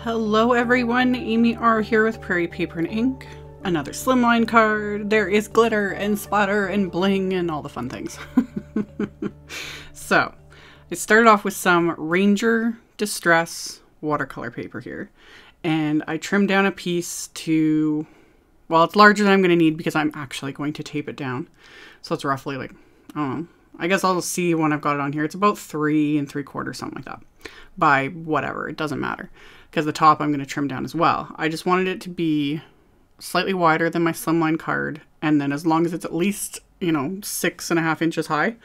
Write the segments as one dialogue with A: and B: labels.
A: Hello everyone, AmyR here with Prairie Paper and Ink. Another Slimline card. There is glitter and splatter and bling and all the fun things. So, I started off with some Ranger Distress watercolor paper here. And I trimmed down a piece to, well, it's larger than I'm going to need because I'm actually going to tape it down. So it's roughly like, I don't know, I guess I'll see when I've got it on here. It's about 3 3/4, something like that. By whatever, it doesn't matter. Because the top I'm going to trim down as well. I just wanted it to be slightly wider than my Slimline card. And then as long as it's at least, 6.5 inches high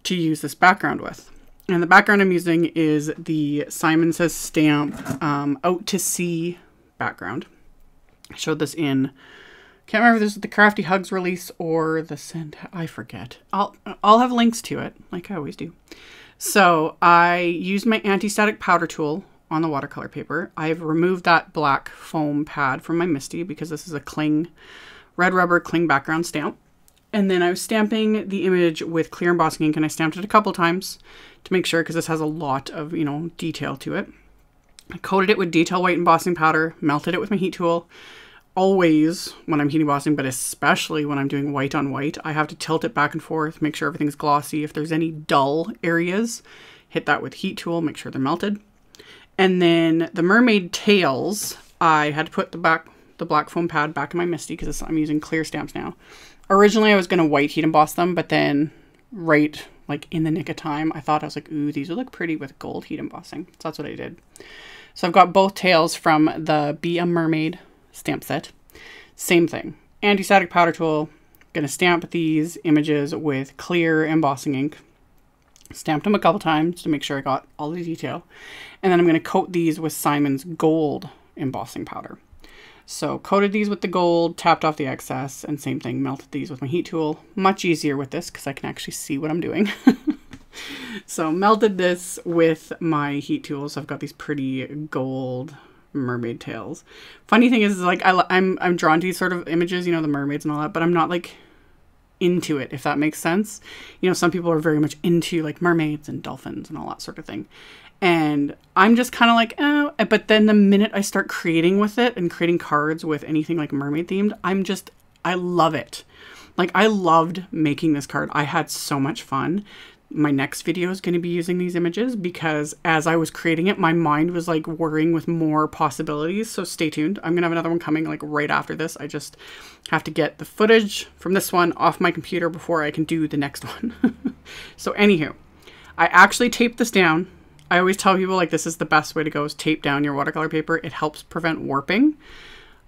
A: to use this background with. And the background I'm using is the Simon Says Stamp Out to Sea background. I showed this in, can't remember if this is the Crafty Hugs release or the Send, I forget. I'll have links to it, like I always do. So I used my anti-static powder tool on the watercolor paper. I've removed that black foam pad from my MISTI because this is a cling, red rubber cling background stamp. And then I was stamping the image with clear embossing ink, and I stamped it a couple times to make sure, because this has a lot of, detail to it. I coated it with detail white embossing powder, melted it with my heat tool. Always when I'm heat embossing, but especially when I'm doing white on white, I have to tilt it back and forth, make sure everything's glossy. If there's any dull areas, hit that with heat tool, make sure they're melted. And then the mermaid tails, I had to put the black foam pad back in my MISTI because I'm using clear stamps now. Originally, I was going to white heat emboss them, but then right like in the nick of time, I was like, ooh, these would look pretty with gold heat embossing. So that's what I did. So I've got both tails from the Be a Mermaid stamp set. Same thing. Anti-static powder tool. Going to stamp these images with clear embossing ink. Stamped them a couple times to make sure I got all the detail. And then I'm going to coat these with Simon's gold embossing powder. So coated these with the gold, tapped off the excess, and same thing, melted these with my heat tool. Much easier with this because I can actually see what I'm doing. So melted this with my heat tool. So I've got these pretty gold mermaid tails. Funny thing is like I'm drawn to these sort of images, the mermaids and all that, but I'm not like into it, if that makes sense. Some people are very much into like mermaids and dolphins and all that sort of thing. And I'm just kind of like, oh, but then the minute I start creating with it and creating cards with anything like mermaid themed, I love it. Like I loved making this card. I had so much fun. My next video is going to be using these images because as I was creating it, my mind was like whirring with more possibilities. So stay tuned. I'm going to have another one coming like right after this. I just have to get the footage from this one off my computer before I can do the next one. So anywho, I actually taped this down. I always tell people like this is the best way to go is tape down your watercolor paper. It helps prevent warping.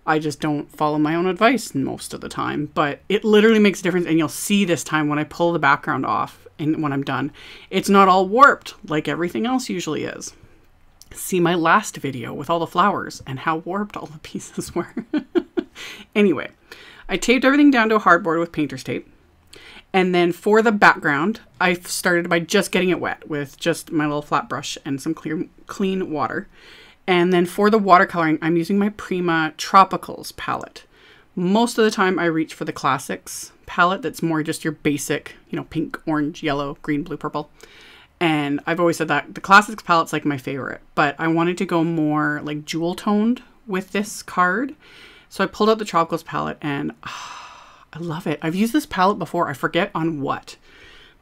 A: I just don't follow my own advice most of the time, but it literally makes a difference. And you'll see this time when I pull the background off and when I'm done, it's not all warped like everything else usually is. See my last video with all the flowers and how warped all the pieces were. Anyway, I taped everything down to a hardboard with painter's tape. And then for the background, I started by just getting it wet with just my little flat brush and some clean water. And then for the watercoloring, I'm using my Prima Tropicals palette. Most of the time I reach for the Classics palette that's more just your basic, pink, orange, yellow, green, blue, purple. And I've always said that the Classics palette's like my favorite, but I wanted to go more like jewel toned with this card. So I pulled out the Tropicals palette and I love it. I've used this palette before. I forget on what,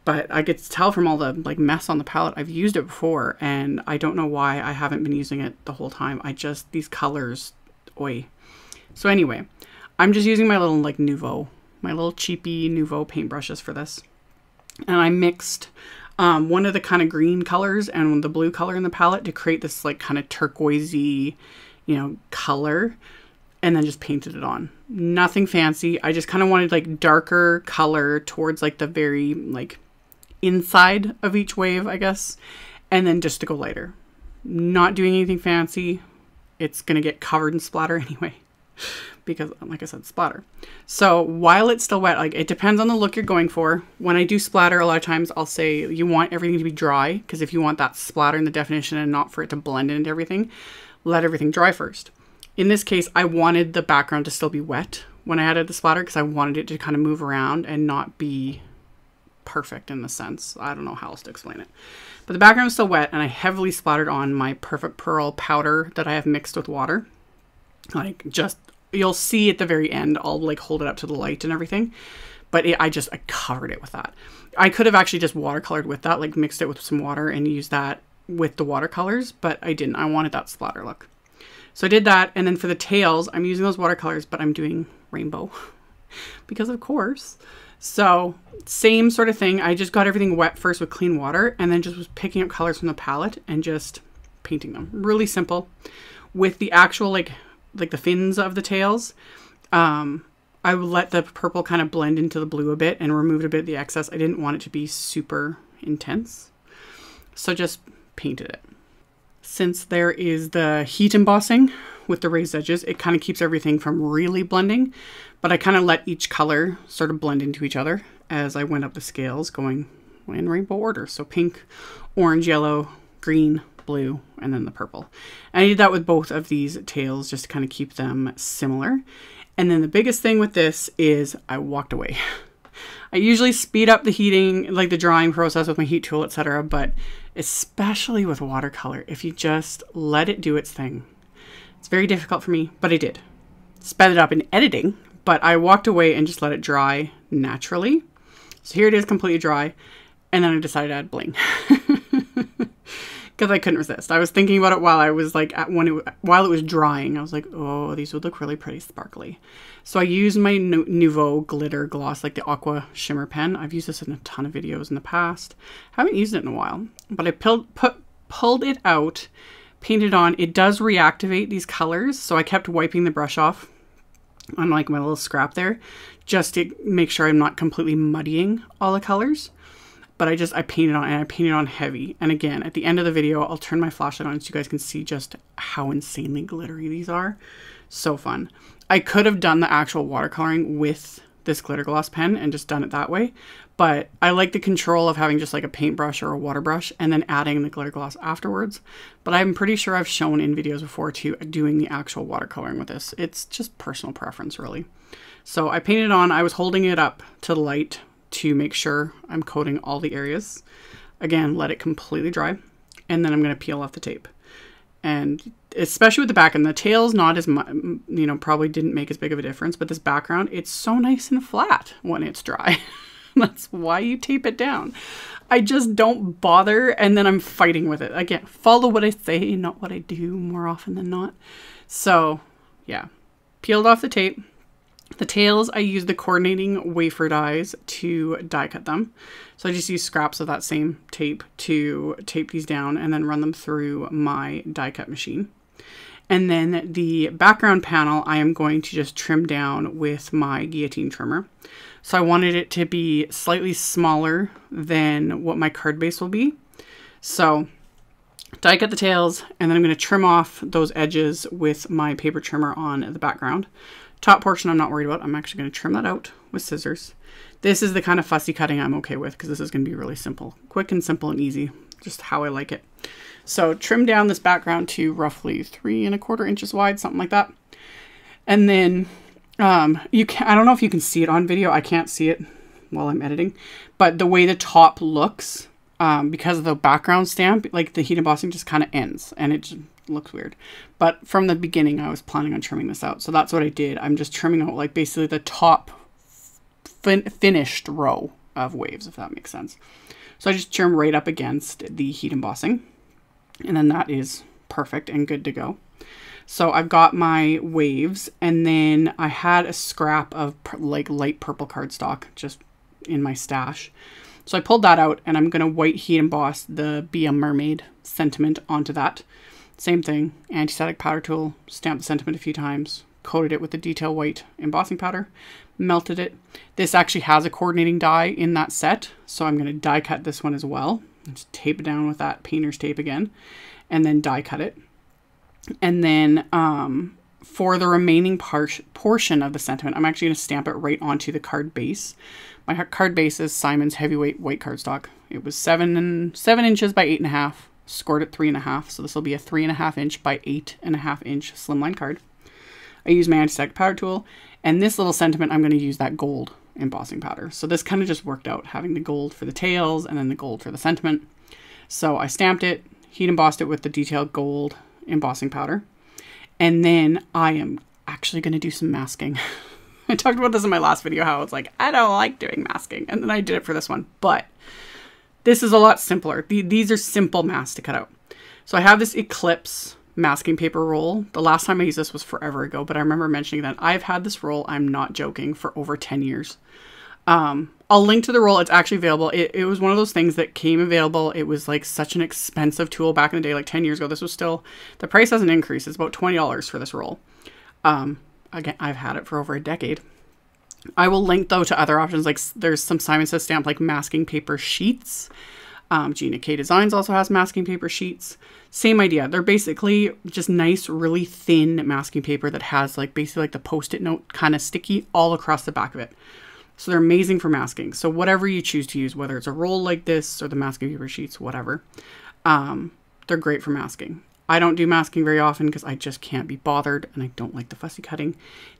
A: but I could tell from all the like mess on the palette. I've used it before and I don't know why I haven't been using it the whole time. These colors, oi. So anyway, I'm just using my little like Nouveau, my little cheapy Nouveau paintbrushes for this. And I mixed one of the kind of green colors and the blue color in the palette to create this like kind of turquoisey, color. And then just painted it on. Nothing fancy. I just kind of wanted like darker color towards like the very like inside of each wave, I guess. And then just to go lighter. Not doing anything fancy. It's going to get covered in splatter anyway. Because like I said, splatter. So while it's still wet, like it depends on the look you're going for. When I do splatter, a lot of times I'll say you want everything to be dry. Because if you want that splatter in the definition and not for it to blend into everything, let everything dry first. In this case, I wanted the background to still be wet when I added the splatter because I wanted it to kind of move around and not be perfect in the sense. I don't know how else to explain it. But the background is still wet, and I heavily splattered on my Perfect Pearl powder that I have mixed with water. Like, just, you'll see at the very end, I'll like hold it up to the light and everything. But I covered it with that. I could have actually just watercolored with that, like mixed it with some water and used that with the watercolors, but I didn't. I wanted that splatter look. So I did that, and then for the tails, I'm using those watercolors, but I'm doing rainbow because of course. So same sort of thing. I just got everything wet first with clean water, and then just was picking up colors from the palette and just painting them. Really simple. With the actual like the fins of the tails, I would let the purple kind of blend into the blue a bit and removed a bit of the excess. I didn't want it to be super intense, so just painted it. Since there is the heat embossing with the raised edges, it kind of keeps everything from really blending, but I kind of let each color sort of blend into each other as I went up the scales, going in rainbow order. So pink, orange, yellow, green, blue, and then the purple. And I did that with both of these tails just to kind of keep them similar. And then the biggest thing with this is I walked away. I usually speed up the heating, like the drying process with my heat tool, etc. But especially with watercolor, if you just let it do its thing. It's very difficult for me, but I did. Sped it up in editing, but I walked away and just let it dry naturally. So here it is completely dry. And then I decided to add bling. Because I couldn't resist. I was thinking about it while I was like, while it was drying. I was like, oh, these would look really pretty sparkly. So I used my Nouveau glitter gloss, like the AQUA shimmer pen. I've used this in a ton of videos in the past. Haven't used it in a while. But I pulled it out, painted on. It does reactivate these colors. So I kept wiping the brush off on like my little scrap there, just to make sure I'm not completely muddying all the colors. But I painted on, and I painted on heavy. And again, at the end of the video, I'll turn my flashlight on so you guys can see just how insanely glittery these are. So fun. I could have done the actual watercoloring with this glitter gloss pen and just done it that way. But I like the control of having just like a paintbrush or a water brush and then adding the glitter gloss afterwards. But I'm pretty sure I've shown in videos before too, doing the actual watercoloring with this. It's just personal preference really. So I painted on, I was holding it up to the light to make sure I'm coating all the areas. Again, let it completely dry, and then I'm going to peel off the tape. And especially with the back and the tails, not as much, you know, probably didn't make as big of a difference, but this background, it's so nice and flat when it's dry. That's why you tape it down. I just don't bother, and then I'm fighting with it. Again, follow what I say, not what I do more often than not. So yeah, peeled off the tape. The tails, I used the coordinating wafer dies to die cut them. So I just used scraps of that same tape to tape these down and then run them through my die cut machine. And then the background panel, I am going to just trim down with my guillotine trimmer. So I wanted it to be slightly smaller than what my card base will be. So die cut the tails, and then I'm going to trim off those edges with my paper trimmer on the background. Top portion I'm not worried about. I'm actually going to trim that out with scissors. This is the kind of fussy cutting I'm okay with because this is going to be really simple. Quick and simple and easy. Just how I like it. So trim down this background to roughly 3 1/4 inches wide, something like that. And then I don't know if you can see it on video. I can't see it while I'm editing. But the way the top looks, because of the background stamp, like the heat embossing just kind of ends. And it just looks weird. But from the beginning, I was planning on trimming this out. So that's what I did. I'm just trimming out like basically the top finished row of waves, if that makes sense. So I just trim right up against the heat embossing. And then that is perfect and good to go. So I've got my waves, and then I had a scrap of like light purple cardstock just in my stash. So I pulled that out, and I'm going to white heat emboss the Be a Mermaid sentiment onto that. Same thing, anti-static powder tool, stamped the sentiment a few times, coated it with the detail white embossing powder, melted it. This actually has a coordinating die in that set, so I'm going to die cut this one as well. Just tape it down with that painter's tape again, and then die cut it. And then for the remaining portion of the sentiment, I'm actually going to stamp it right onto the card base. My card base is Simon's heavyweight white cardstock. It was 7 inches by 8.5. Scored at 3.5, so this will be a 3.5 inch by 8.5 inch slimline card. I use my anti-static powder tool, and this little sentiment, I'm going to use that gold embossing powder. So this kind of just worked out, having the gold for the tails and then the gold for the sentiment. So I stamped it, heat embossed it with the detailed gold embossing powder. And then I am actually going to do some masking. I talked about this in my last video, how it's like, I don't like doing masking. And then I did it for this one. But this is a lot simpler. These are simple masks to cut out. So I have this Eclipse masking paper roll. The last time I used this was forever ago, but I remember mentioning that I've had this roll, I'm not joking, for over 10 years. I'll link to the roll. It's actually available. It was one of those things that came available. It was like such an expensive tool back in the day, like 10 years ago. This was still, the price hasn't increased. It's about $20 for this roll. Again, I've had it for over a decade. I will link though to other options. Like there's some Simon Says Stamp like masking paper sheets. Gina K Designs also has masking paper sheets. Same idea. They're basically just nice, really thin masking paper that has like basically like the Post-it note kind of sticky all across the back of it. So they're amazing for masking. So whatever you choose to use, whether it's a roll like this or the masking paper sheets, whatever, they're great for masking. I don't do masking very often because I just can't be bothered and I don't like the fussy cutting.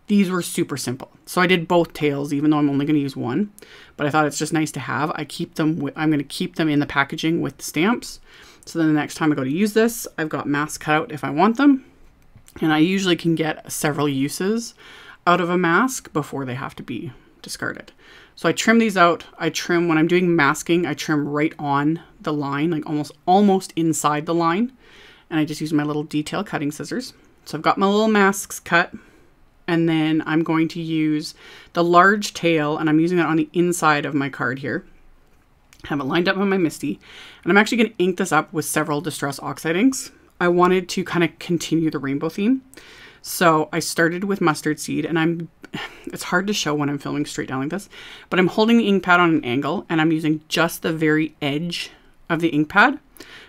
A: These were super simple. So I did both tails, even though I'm only going to use one, but I thought it's just nice to have. I'm going to keep them in the packaging with the stamps. So then the next time I go to use this, I've got masks cut out if I want them. And I usually can get several uses out of a mask before they have to be discarded. So I trim these out. I trim, when I'm doing masking, I trim right on the line, like almost inside the line. And I just use my little detail cutting scissors. So I've got my little masks cut, and then I'm going to use the large tail, and I'm using that on the inside of my card here. I have it lined up on my MISTI, and I'm actually going to ink this up with several Distress Oxide inks. I wanted to kind of continue the rainbow theme. So I started with mustard seed, and it's hard to show when I'm filming straight down like this, but I'm holding the ink pad on an angle, and I'm using just the very edge of the ink pad.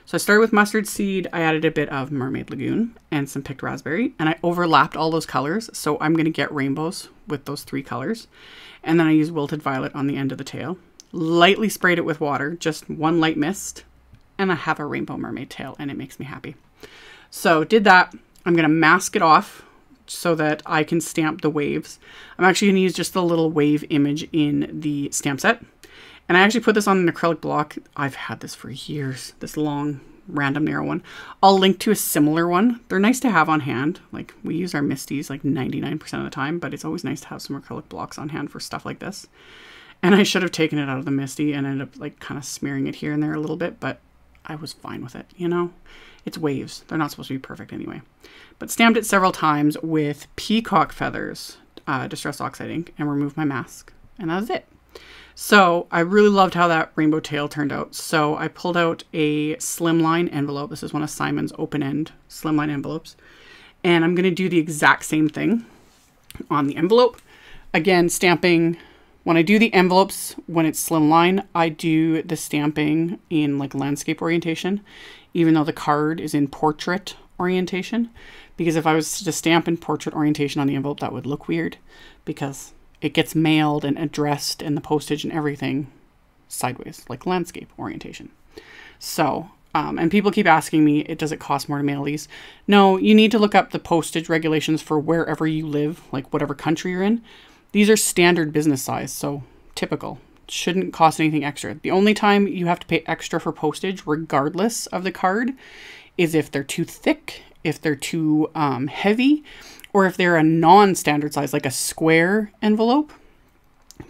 A: So I started with mustard seed, I added a bit of Mermaid Lagoon and some picked raspberry, and I overlapped all those colors. So I'm going to get rainbows with those three colors. And then I used wilted violet on the end of the tail, lightly sprayed it with water, just one light mist, and I have a rainbow mermaid tail, and it makes me happy. So did that. I'm going to mask it off so that I can stamp the waves. I'm actually going to use just the little wave image in the stamp set. And I actually put this on an acrylic block. I've had this for years, this long, random, narrow one. I'll link to a similar one. They're nice to have on hand. Like, we use our MISTIs like 99% of the time, but it's always nice to have some acrylic blocks on hand for stuff like this. And I should have taken it out of the MISTI and ended up like kind of smearing it here and there a little bit, but I was fine with it, you know? It's waves. They're not supposed to be perfect anyway. But stamped it several times with peacock feathers, Distress Oxide ink, and removed my mask. And that was it. So I really loved how that rainbow tail turned out. So I pulled out a Slimline envelope. This is one of Simon's open-end Slimline envelopes. And I'm going to do the exact same thing on the envelope. Again, stamping, when I do the envelopes, when it's Slimline, I do the stamping in like landscape orientation, even though the card is in portrait orientation. Because if I was to stamp in portrait orientation on the envelope, that would look weird because it gets mailed and addressed and the postage and everything sideways, like landscape orientation. So, and people keep asking me, does it cost more to mail these? No, you need to look up the postage regulations for wherever you live, like whatever country you're in. These are standard business size, so typical. Shouldn't cost anything extra. The only time you have to pay extra for postage, regardless of the card, is if they're too thick, if they're too heavy, or if they're a non-standard size, like a square envelope.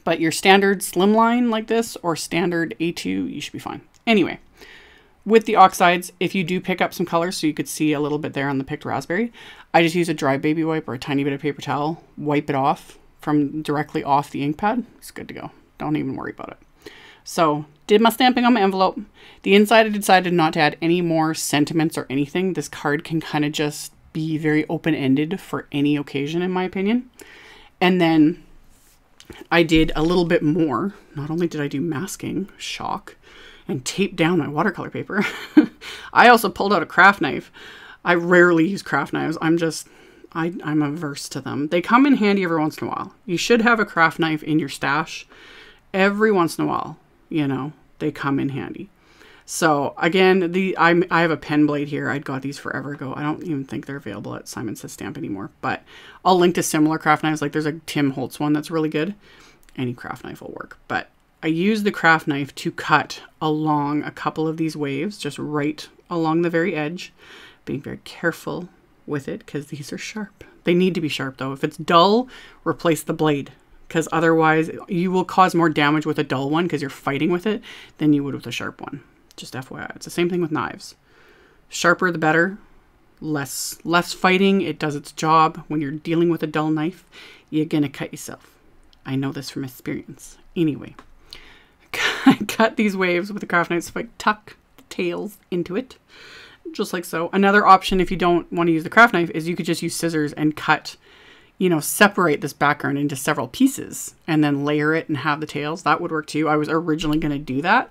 A: But your standard Slimline like this, or standard A2, you should be fine. Anyway, with the oxides, if you do pick up some colors, so you could see a little bit there on the picked raspberry, I just use a dry baby wipe or a tiny bit of paper towel, wipe it off from directly off the ink pad. It's good to go. Don't even worry about it. So, did my stamping on my envelope. The inside, I decided not to add any more sentiments or anything. This card can kind of just be very open-ended for any occasion, in my opinion. And then I did a little bit more. Not only did I do masking, shock, and tape down my watercolor paper, I also pulled out a craft knife. I rarely use craft knives. I'm averse to them. They come in handy every once in a while. You should have a craft knife in your stash every once in a while. You know, they come in handy. So again, I have a pen blade here. I'd got these forever ago. I don't even think they're available at Simon Says Stamp anymore, but I'll link to similar craft knives. Like there's a Tim Holtz one that's really good. any craft knife will work. But I use the craft knife to cut along a couple of these waves, just right along the very edge, being very careful with it because these are sharp. They need to be sharp though. If it's dull, replace the blade, because otherwise you will cause more damage with a dull one because you're fighting with it than you would with a sharp one. Just FYI. It's the same thing with knives. Sharper the better. Less fighting. It does its job. When you're dealing with a dull knife, you're gonna cut yourself. I know this from experience. Anyway, I cut these waves with the craft knife, so I tuck the tails into it, just like so. Another option, if you don't want to use the craft knife, is you could just use scissors and cut, you know, separate this background into several pieces and then layer it and have the tails. That would work too. I was originally going to do that,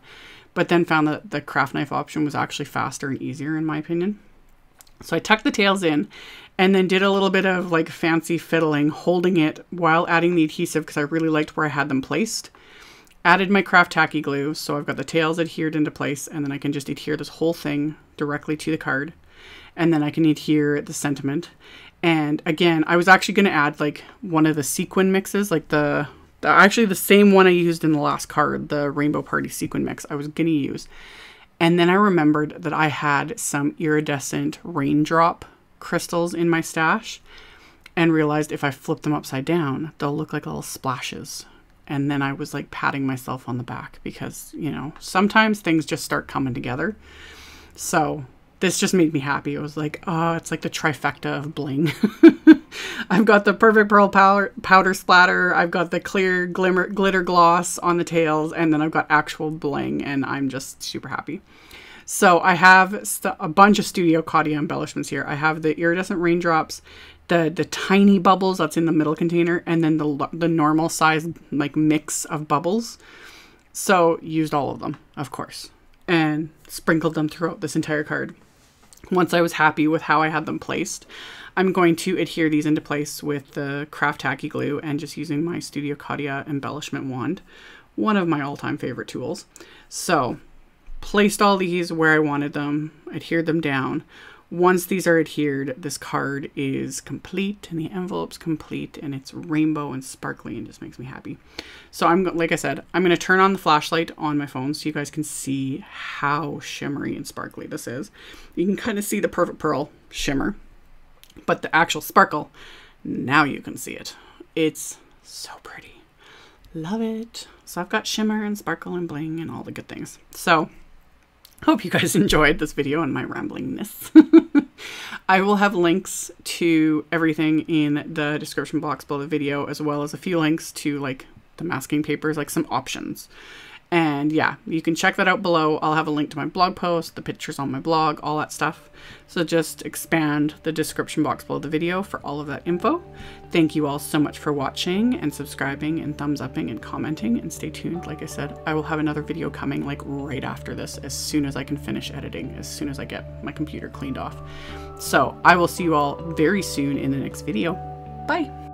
A: but then found that the craft knife option was actually faster and easier in my opinion. So I tucked the tails in and then did a little bit of like fancy fiddling, holding it while adding the adhesive because I really liked where I had them placed. Added my craft tacky glue, so I've got the tails adhered into place, and then I can just adhere this whole thing directly to the card. And then I can adhere the sentiment. And again, I was actually going to add like one of the sequin mixes, like actually the same one I used in the last card, the Rainbow Party sequin mix I was going to use. And then I remembered that I had some iridescent raindrop crystals in my stash and realized if I flip them upside down, they'll look like little splashes. And then I was like patting myself on the back because, you know, sometimes things just start coming together. So this just made me happy. It was like, oh, it's like the trifecta of bling. I've got the perfect pearl powder splatter. I've got the clear glitter gloss on the tails. And then I've got actual bling. And I'm just super happy. So I have a bunch of Studio Claudia embellishments here. I have the iridescent raindrops, the tiny bubbles that's in the middle container, and then the normal size like mix of bubbles. So used all of them, of course, and sprinkled them throughout this entire card. Once I was happy with how I had them placed, I'm going to adhere these into place with the craft tacky glue and just using my Studio Claudia embellishment wand, one of my all-time favorite tools. So placed all these where I wanted them, adhered them down. Once these are adhered, this card is complete and the envelope's complete and it's rainbow and sparkly and just makes me happy. So like I said, I'm going to turn on the flashlight on my phone so you guys can see how shimmery and sparkly this is. You can kind of see the perfect pearl shimmer, but the actual sparkle, now you can see it. It's so pretty. Love it. So I've got shimmer and sparkle and bling and all the good things. So hope you guys enjoyed this video and my ramblingness. I will have links to everything in the description box below the video, as well as a few links to like the masking papers, like some options. And yeah, you can check that out below. I'll have a link to my blog post, the pictures on my blog, all that stuff. So just expand the description box below the video for all of that info. Thank you all so much for watching and subscribing and thumbs upping and commenting, and stay tuned. Like I said, I will have another video coming like right after this as soon as I can finish editing, as soon as I get my computer cleaned off. So I will see you all very soon in the next video. Bye.